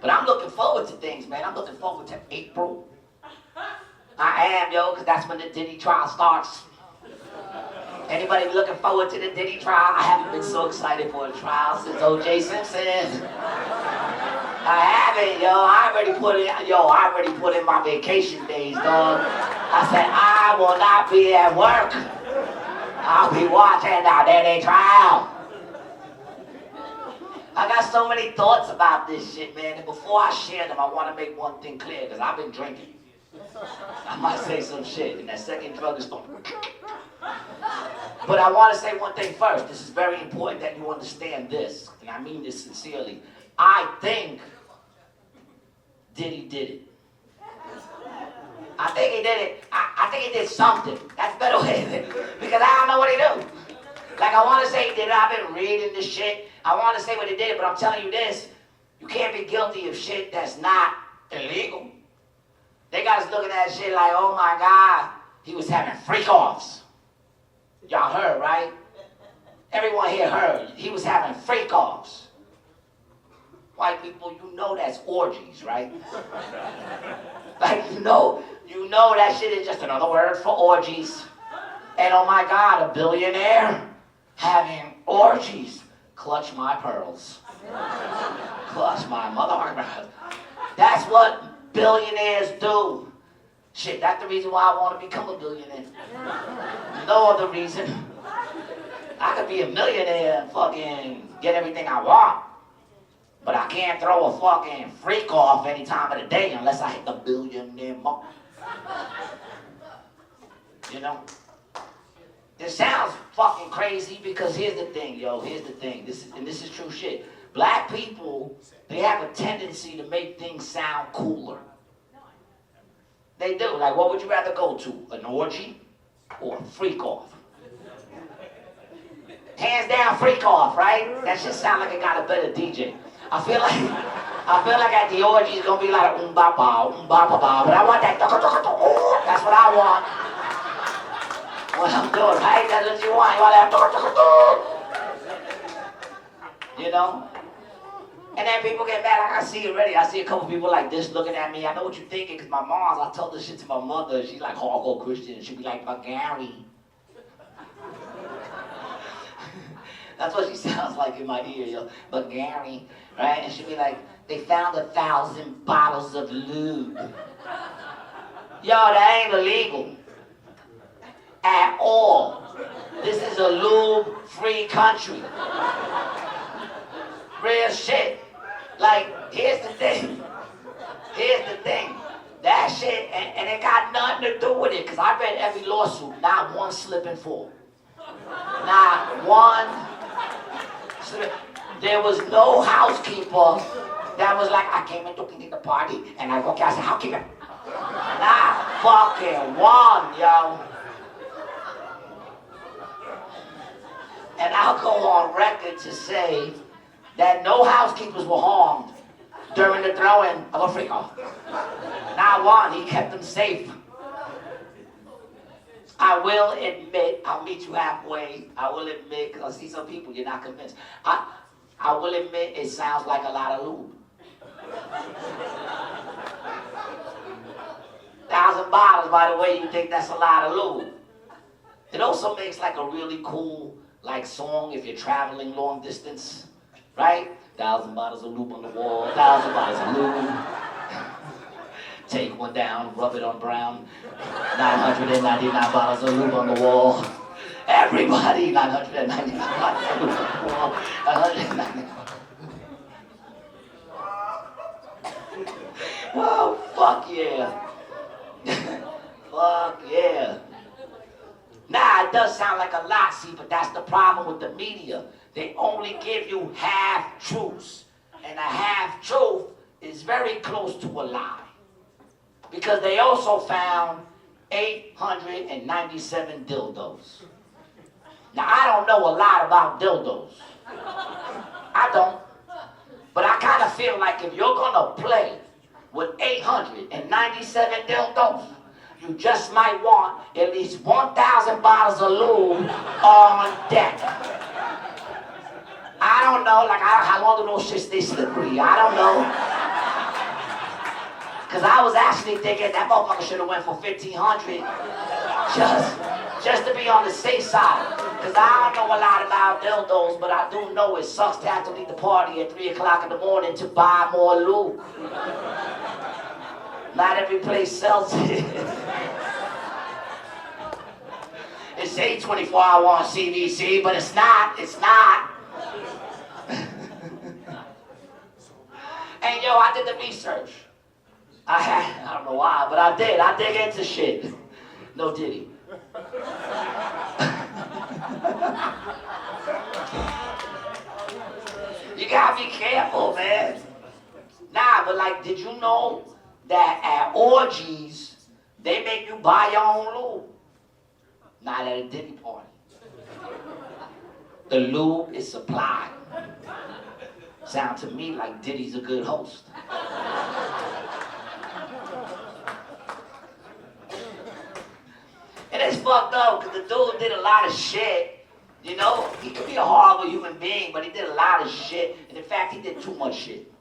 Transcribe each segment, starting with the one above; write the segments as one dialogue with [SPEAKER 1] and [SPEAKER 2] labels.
[SPEAKER 1] But I'm looking forward to things, man. I'm looking forward to April. I am, yo, because that's when the Diddy trial starts. Anybody looking forward to the Diddy trial? I haven't been so excited for a trial since O.J. Simpson. I haven't, yo. I already put in my vacation days, dog. I said, I will not be at work. I'll be watching the Diddy trial. I got so many thoughts about this shit, man, and before I share them, I want to make one thing clear, because I've been drinking. I might say some shit, and that second drug is going. But I want to say one thing first. This is very important that you understand this, and I mean this sincerely. I think Diddy did it. I think he did it. I think he did something. That's a better way of it, because I don't know what he do. Like, I want to say he did it. I've been reading this shit. I want to say what he did, but I'm telling you this. You can't be guilty of shit that's not illegal. They got us looking at shit like, oh my God, he was having freak-offs. Y'all heard, right? Everyone here heard. He was having freak-offs. White people, you know that's orgies, right? Like, you know that shit is just another word for orgies. And oh my God, a billionaire having orgies. Clutch my pearls. Clutch my mother. That's what billionaires do. Shit, that's the reason why I want to become a billionaire. No other reason. I could be a millionaire and fucking get everything I want. But I can't throw a fucking freak off any time of the day unless I hit the billionaire mark. You know? This sounds fucking crazy because here's the thing, yo. Here's the thing. This is true shit. Black people, they have a tendency to make things sound cooler. They do. Like, what would you rather go to? An orgy or a freak off? Hands down, freak off, right? That shit sound like it got a better DJ. I feel like at the orgy it's gonna be like ba ba ba, but I want that. That's what I want. What I'm doing, right? That's what you want. You want that. You know? And then people get mad. Like I see already. I see a couple people like this looking at me. I know what you're thinking, because my mom's, I told this shit to my mother. She's like hardcore Christian. She'd be like, but Gary. That's what she sounds like in my ear, yo. But Gary, right? And she'd be like, they found 1,000 bottles of lube. Yo, that ain't illegal. At all. This is a lube-free country. Real shit. Like, here's the thing. That shit, and it got nothing to do with it, because I read every lawsuit, not one slip and fall. Not one slip. There was no housekeeper that was like, I came in to clean the party, and I walk out and say, housekeeper. Not fucking one, yo. And I'll go on record to say that no housekeepers were harmed during the throwing of a freak off. Not one, he kept them safe. I will admit, I'll meet you halfway. I will admit, because I see some people, you're not convinced. I will admit it sounds like a lot of lube. 1,000 bottles, by the way, you think that's a lot of lube. It also makes like a really cool like song if you're traveling long distance, right? 1,000 bottles of lube on the wall, 1,000 bottles of lube. Take one down, rub it on brown. 999 bottles of lube on the wall. Everybody, 999 bottles of lube on the wall. 199. Oh, fuck yeah. Fuck yeah. Nah, it does sound like a lot, see, but that's the problem with the media. They only give you half-truths. And a half-truth is very close to a lie. Because they also found 897 dildos. Now, I don't know a lot about dildos. I don't. But I kind of feel like if you're going to play with 897 dildos, you just might want at least 1,000 bottles of lube on deck. I don't know, like how long do those shits stay slippery? I don't know. Cause I was actually thinking that motherfucker should have went for 1,500 just to be on the safe side. Cause I don't know a lot about dildos, but I do know it sucks to have to leave the party at 3 o'clock in the morning to buy more lube. Not every place sells it. It say 24 hour on CVC, but it's not. And yo, I did the research. I don't know why, but I did. I dig into shit. No Diddy. You gotta be careful, man. Nah, but like, did you know that at orgies, they make you buy your own lube? Not at a Diddy party. The lube is supplied. Sound to me like Diddy's a good host. And it's fucked up because the dude did a lot of shit. You know, he could be a horrible human being, but he did a lot of shit. And in fact, he did too much shit.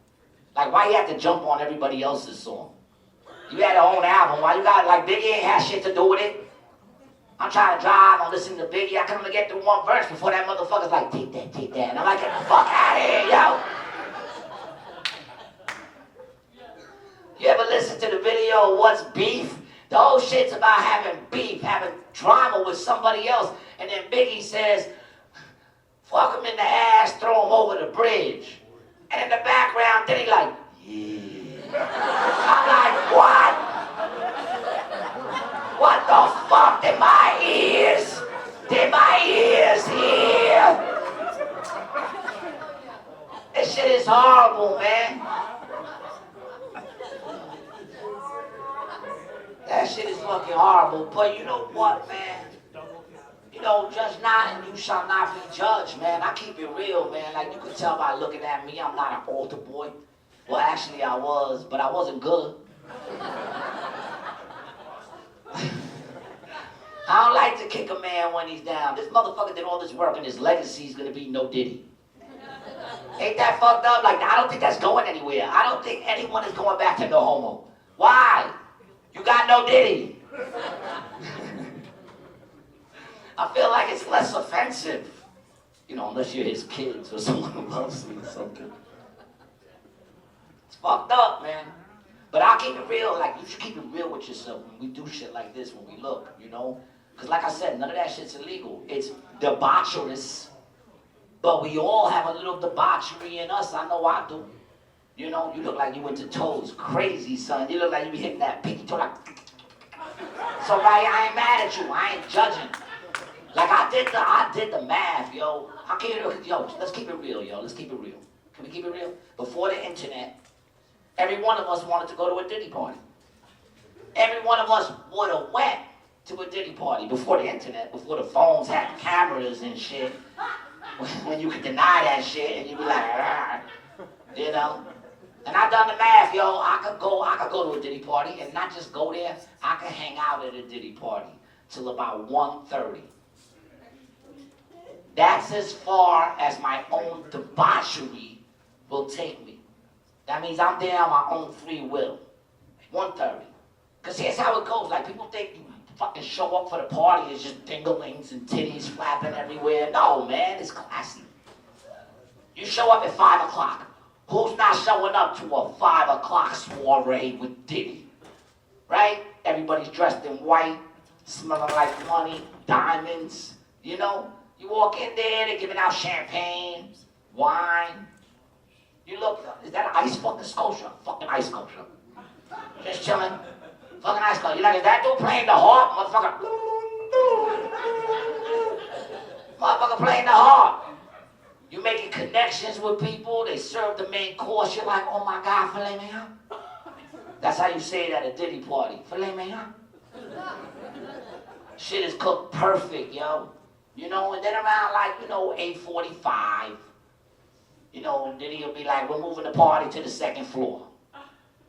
[SPEAKER 1] Like, why you have to jump on everybody else's song? You had your own album. Why you got, like, Biggie ain't had shit to do with it? I'm trying to drive, I'm listening to Biggie. I can only get through one verse before that motherfucker's like, take that. And I'm like, get the fuck out of here, yo. You ever listen to the video, What's Beef? The whole shit's about having beef, having drama with somebody else. And then Biggie says, fuck him in the ass, throw him over the bridge. And in the background, then he like, yeah. I'm like, what? What the fuck? Did my ears hear? This shit is horrible, man. That shit is fucking horrible. But you know what, man? You know, judge not and you shall not be judged, man. I keep it real, man. Like, you can tell by looking at me, I'm not an altar boy. Well, actually, I was, but I wasn't good. I don't like to kick a man when he's down. This motherfucker did all this work and his legacy is gonna be no Diddy. Ain't that fucked up? Like, I don't think that's going anywhere. I don't think anyone is going back to no homo. Why? You got no Diddy. I feel like it's less offensive. You know, unless you're his kids or someone who loves him or something. It's fucked up, man. But I'll keep it real. Like, you should keep it real with yourself when we do shit like this, when we look, you know? Because like I said, none of that shit's illegal. It's debaucherous. But we all have a little debauchery in us. I know I do. You know, you look like you went to toes. Crazy, son. You look like you be hitting that pinky toe like... So, right, I ain't mad at you. I ain't judging. Like, I did the math, yo. Yo, let's keep it real, yo. Let's keep it real. Can we keep it real? Before the internet, every one of us wanted to go to a Diddy party. Every one of us would have went to a Diddy party before the internet, before the phones had cameras and shit. When you could deny that shit and you'd be like, argh, you know? And I done the math, yo. I could go to a Diddy party and not just go there. I could hang out at a Diddy party till about 1:30. That's as far as my own debauchery will take me. That means I'm there on my own free will. 1:30. Because here's how it goes. Like, people think you fucking show up for the party, it's just dinglings and titties flapping everywhere. No, man, it's classy. You show up at 5 o'clock. Who's not showing up to a 5 o'clock soiree with Diddy? Right? Everybody's dressed in white, smelling like money, diamonds, you know? You walk in there, they're giving out champagne, wine. You look, is that an ice fucking sculpture? Fucking ice sculpture. Just chilling. Fucking ice sculpture. You're like, is that dude playing the harp? Motherfucker. Motherfucker playing the harp. You making connections with people, they serve the main course, you're like, oh my God, filet mignon. That's how you say it at a Diddy party. Filet mignon. Shit is cooked perfect, yo. You know, and then around like, 8:45, and then he'll be like, we're moving the party to the second floor.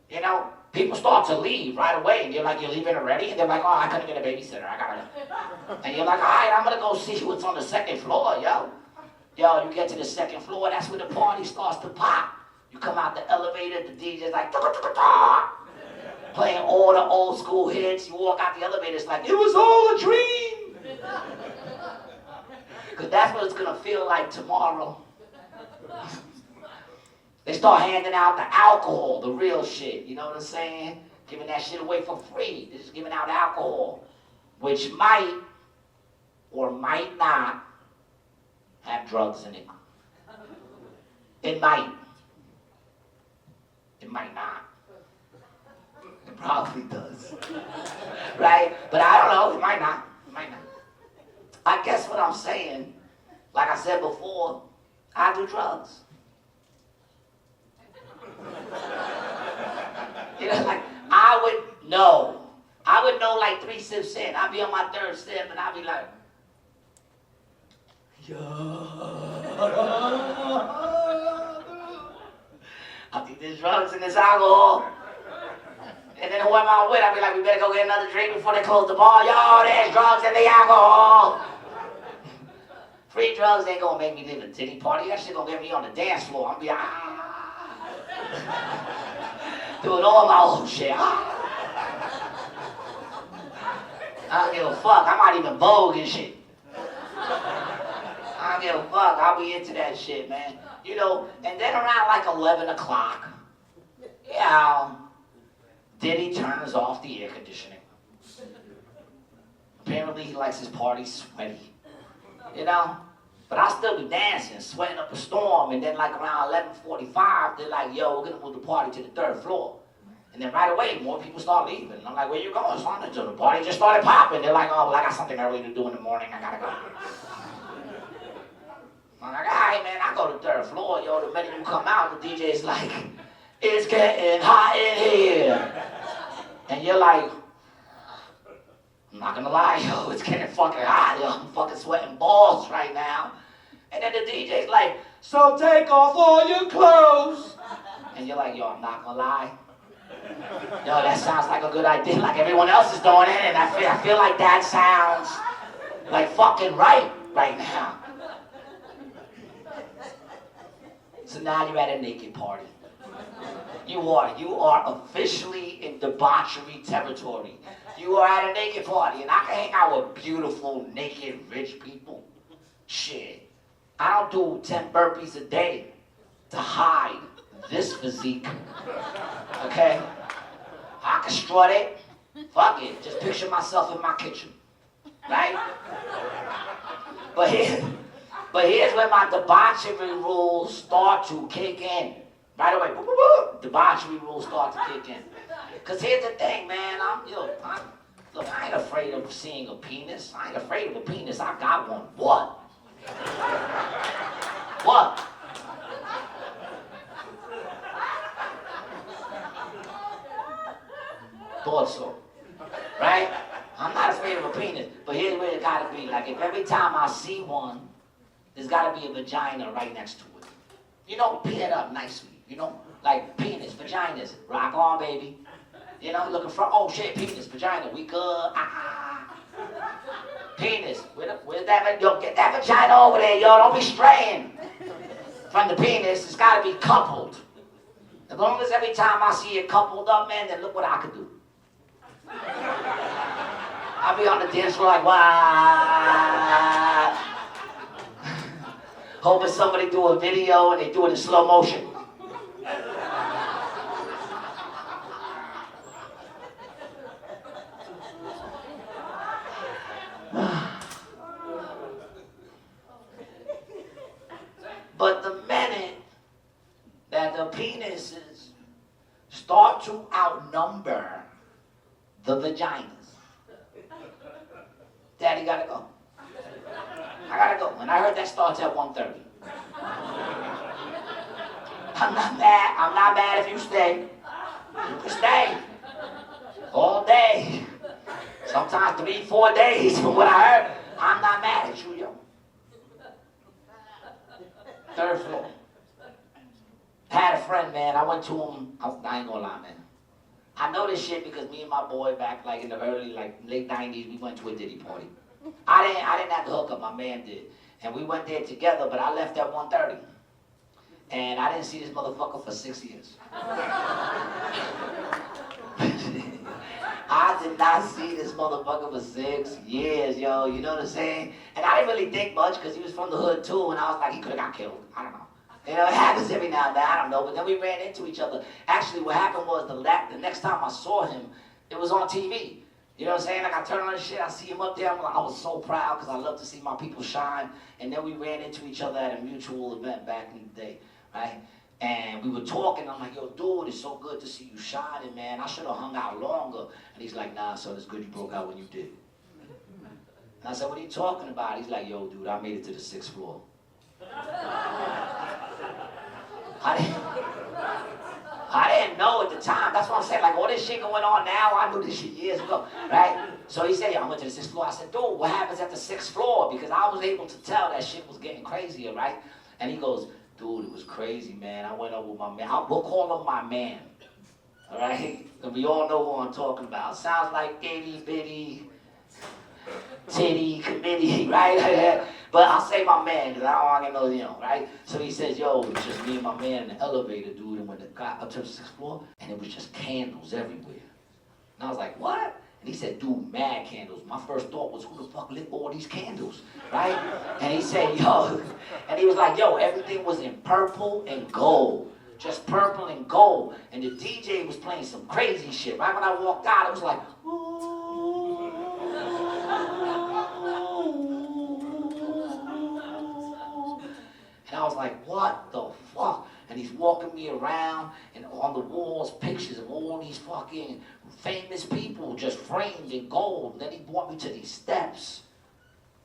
[SPEAKER 1] You know, people start to leave right away, and you're like, you're leaving already? And they're like, oh, I couldn't get a babysitter, I gotta go. And you're like, all right, I'm gonna go see what's on the second floor, yo. Yo, you get to the second floor, that's where the party starts to pop. You come out the elevator, the DJ's like, playing all the old school hits. You walk out the elevator, it's like, it was all a dream. Because that's what it's going to feel like tomorrow. They start handing out the alcohol, the real shit. You know what I'm saying? Giving that shit away for free. They're just giving out alcohol, which might or might not have drugs in it. It might. It might not. It probably does. Right? But I don't know. It might not. It might not. I guess what I'm saying, like I said before, I do drugs. You know, like, I would know like 3 sips in. I'd be on my 3rd sip and I'd be like, I think there's drugs in this alcohol. And then whoever I'm with, I'd be like, we better go get another drink before they close the bar. Yo, there's drugs in the alcohol. Free drugs ain't gonna make me leave a Diddy party. That shit gonna get me on the dance floor. I'm be like, doing all my old shit. I don't give a fuck. I might even Vogue and shit. I don't give a fuck. I'll be into that shit, man. You know, and then around like 11 o'clock, yeah, Diddy turns off the air conditioning. Apparently he likes his party sweaty, you know? But I'll still be dancing, sweating up a storm, and then like around 11:45, they're like, yo, we're gonna move the party to the 3rd floor. And then right away, more people start leaving. And I'm like, where you going, son? The party just started popping. They're like, oh, well, I got something early to do in the morning. I gotta go. I'm like, all right, man, I go to the 3rd floor. Yo, the minute you come out, the DJ's like, it's getting hot in here. And you're like, I'm not gonna lie, yo, it's getting fucking hot. Yo, I'm fucking sweating balls right now. And then the DJ's like, so take off all your clothes. And you're like, yo, I'm not gonna lie. Yo, that sounds like a good idea, like everyone else is doing it, and I feel like that sounds like fucking right now. So now you're at a naked party. You are officially in debauchery territory. You are at a naked party, and I can hang out with beautiful, naked, rich people. Shit. I don't do 10 burpees a day to hide this physique. Okay? I can strut it. Fuck it. Just picture myself in my kitchen. Right? But here's where my debauchery rules start to kick in. Right away. Boop, boop, boop. Debauchery rules start to kick in. Because here's the thing, man. Look, I ain't afraid of seeing a penis. I ain't afraid of a penis. I got one. What? What? Thought so. Right? I'm not afraid of a penis. But here's where it gotta be. Like, if every time I see one, there's gotta be a vagina right next to it. You know, pin it up nicely. You know? Like, penis, vaginas. Rock on, baby. You know, looking for, oh shit, penis, vagina, we good. Penis, where's that, yo, get that vagina over there, yo, don't be straying from the penis. It's gotta be coupled. As long as every time I see it coupled up, man, then look what I could do. I'll be on the dance floor like, wow. Hoping somebody do a video and they do it in slow motion. But the minute that the penises start to outnumber the vaginas, Daddy gotta go. I gotta go. And I heard that starts at 1:30. I'm not mad. I'm not mad if you stay. You can stay. All day. Sometimes 3-4 days from what I heard. I'm not mad at you, yo. 3rd floor. I had a friend, man. I went to him. I ain't gonna lie, man. I know this shit because me and my boy back like in the early, like late 90s, we went to a Diddy party. I didn't have to hook up, my man did. And we went there together, but I left at 1:30. And I didn't see this motherfucker for 6 years. I see this motherfucker for 6 years, yo, you know what I'm saying? And I didn't really think much because he was from the hood too, and I was like, he could have got killed. I don't know. You know, it happens every now and then, I don't know, but then we ran into each other. Actually, what happened was the next time I saw him, it was on TV. You know what I'm saying? Like, I turn on the shit, I see him up there, I was so proud because I love to see my people shine. And then we ran into each other at a mutual event back in the day, right? And we were talking, I'm like, yo, dude, it's so good to see you shining, man. I should have hung out longer. And he's like, nah, son, it's good you broke out when you did. And I said, what are you talking about? He's like, yo, dude, I made it to the 6th floor. I didn't know at the time. That's what I'm saying. Like, all this shit going on now, I knew this shit years ago, right? So he said, yeah, I went to the 6th floor. I said, dude, what happens at the 6th floor? Because I was able to tell that shit was getting crazier, right? And he goes, dude, it was crazy, man. I went up with my man. We'll call him my man, all right? And we all know who I'm talking about. Sounds like itty bitty, titty, committee, right? But I'll say my man, because I don't want to know, you know, right? So he says, yo, it was just me and my man in the elevator, dude, and when it got up to the 6th floor, and it was just candles everywhere. And I was like, what? And he said, dude, mad candles. My first thought was, who the fuck lit all these candles, right? And he said, yo, and he was like, yo, everything was in purple and gold. Just purple and gold. And the DJ was playing some crazy shit. Right when I walked out, it was like, and I was like, what the fuck? And he's walking me around, and on the walls, pictures of all these fucking famous people just framed in gold. And then he brought me to these steps.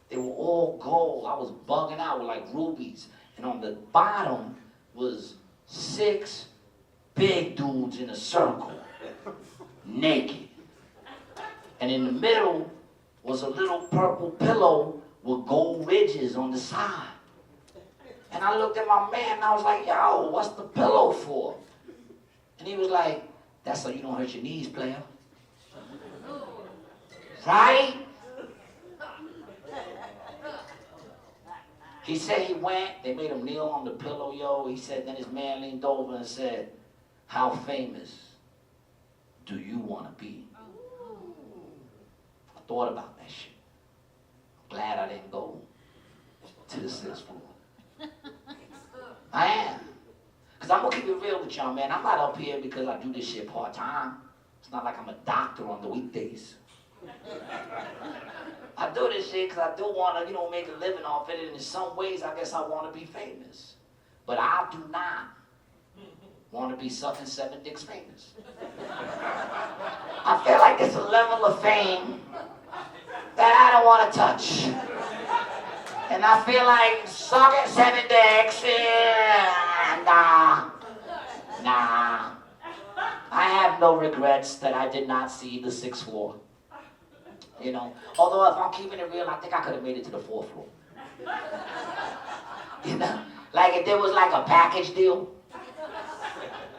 [SPEAKER 1] They were all gold. I was bugging out with like rubies. And on the bottom was 6 big dudes in a circle, naked. And in the middle was a little purple pillow with gold ridges on the side. And I looked at my man and I was like, yo, what's the pillow for? And he was like, that's so you don't hurt your knees, player. Right? He said he went, they made him kneel on the pillow, yo. He said, then his man leaned over and said, how famous do you want to be? I thought about that shit. I'm glad I didn't go to the 6th floor. I am. Because I'm going to keep it real with y'all, man. I'm not up here because I do this shit part-time. It's not like I'm a doctor on the weekdays. I do this shit because I do want to, you know, make a living off it. And in some ways, I guess I want to be famous. But I do not want to be sucking 7 dicks famous. I feel like it's a level of fame that I don't want to touch. And I feel like sucking 7 dicks, nah. I have no regrets that I did not see the 6th floor. You know, although if I'm keeping it real, I think I could have made it to the 4th floor. You know, like if there was like a package deal.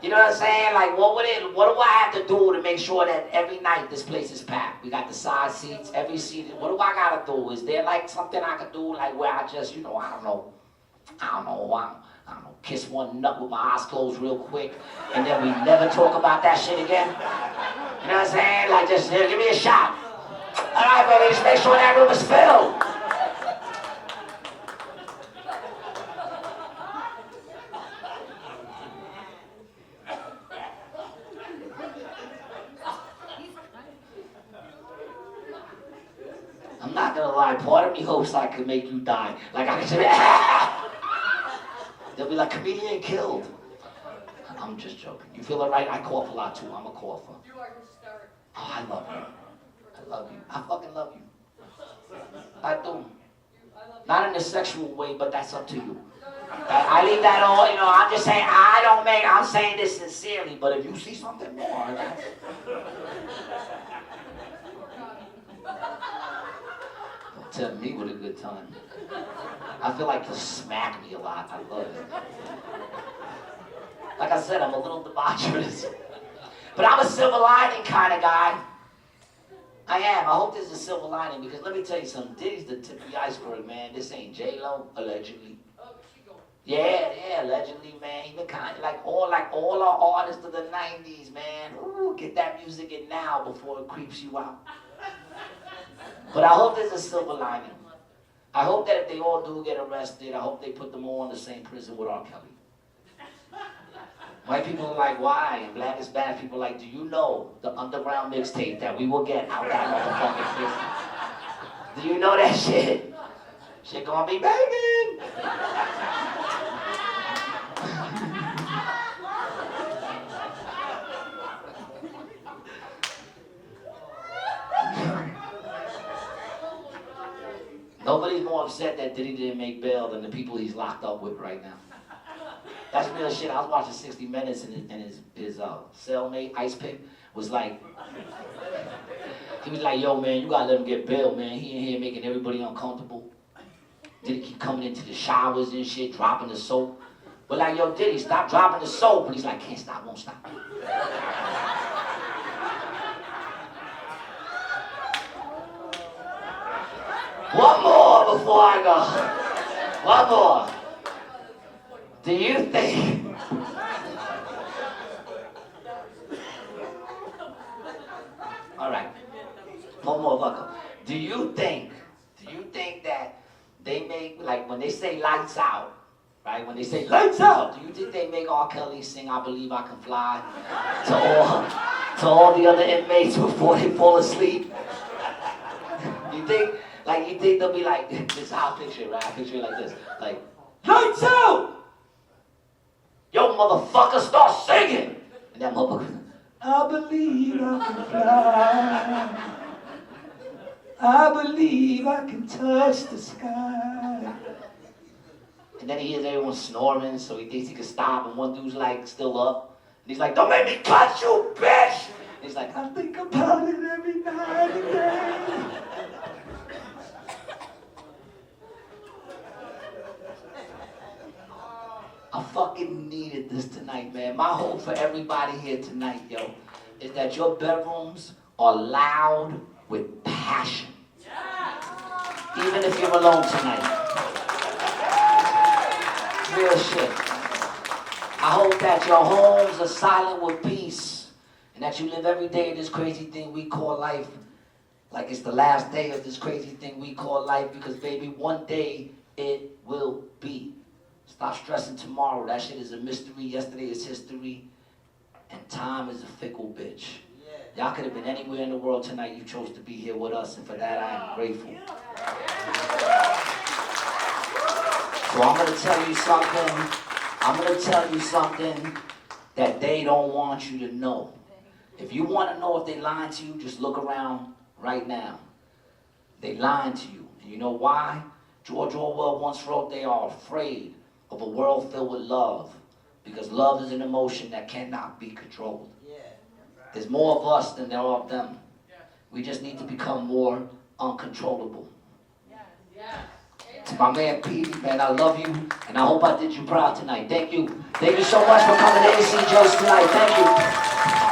[SPEAKER 1] You know what I'm saying? Like, what do I have to do to make sure that every night this place is packed? We got the side seats, every seat. What do I gotta do? Is there like something I could do, like where I just, you know, I don't know, kiss one nut with my eyes closed real quick, and then we never talk about that shit again? You know what I'm saying? Like, just give me a shot. All right, baby, just make sure that room is filled. I'm not gonna lie, part of me hopes I could make you die. Like I could say, they'll be like, comedian killed. I'm just joking. You feel it right? I cough a lot too. I'm a cougher.
[SPEAKER 2] You are hysterical.
[SPEAKER 1] Oh, I love you. I love you. I fucking love you. I do. Not in a sexual way, but that's up to you. I leave that all, you know, I'm just saying, I'm saying this sincerely, but if you see something more, that's... Tell me what a good time. I feel like you smack me a lot. I love it. Like I said, I'm a little debaucherous. But I'm a silver lining kind of guy. I am. I hope there's a silver lining because let me tell you something. Diddy's the tip of the iceberg, man. This ain't J-Lo, allegedly. Yeah, allegedly, man. Even kind of like all our artists of the 90s, man. Ooh, get that music in now before it creeps you out. But I hope there's a silver lining. I hope that if they all do get arrested, I hope they put them all in the same prison with R. Kelly. White people are like, why? And black Hispanic people are like, do you know the underground mixtape that we will get out that motherfucking prison? Do you know that shit? Shit gonna be banging. Nobody's more upset that Diddy didn't make bail than the people he's locked up with right now. That's real shit. I was watching 60 Minutes and his cellmate, Ice Pick, was like, he was like, yo man, you gotta let him get bail, man. He in here making everybody uncomfortable. Diddy keep coming into the showers and shit, dropping the soap. But like, yo Diddy, stop dropping the soap. And he's like, can't stop, won't stop. One more before I go. One more. Do you think... All right. One more, fucker. Do you think that they make, like when they say lights out, right? When they say lights out, do you think they make R. Kelly sing I Believe I Can Fly to all the other inmates before they fall asleep? You think they'll be like, this is how I picture it, right? I picture it like this. Like, lights out! Yo, motherfucker, start singing! And that motherfucker, I believe I can fly. I believe I can touch the sky. And then he hears everyone snoring, so he thinks he can stop, and one dude's like, still up. And he's like, don't make me cut you, bitch! And he's like, I think about it every night and day. I fucking needed this tonight, man. My hope for everybody here tonight, yo, is that your bedrooms are loud with passion. Even if you're alone tonight. Real shit. I hope that your homes are silent with peace, and that you live every day of this crazy thing we call life like it's the last day of this crazy thing we call life, because baby, one day it will be. Stop stressing tomorrow. That shit is a mystery. Yesterday is history. And time is a fickle bitch. Y'all could have been anywhere in the world tonight. You chose to be here with us, and for that I am grateful. So I'm going to tell you something. I'm going to tell you something that they don't want you to know. If you want to know if they lying to you, just look around right now. They lying to you. And you know why? George Orwell once wrote, they are afraid of a world filled with love, because love is an emotion that cannot be controlled. There's more of us than there are of them. We just need to become more uncontrollable. To my man Petey, man, I love you, and I hope I did you proud tonight. Thank you. Thank you so much for coming to AC Joe's tonight. Thank you.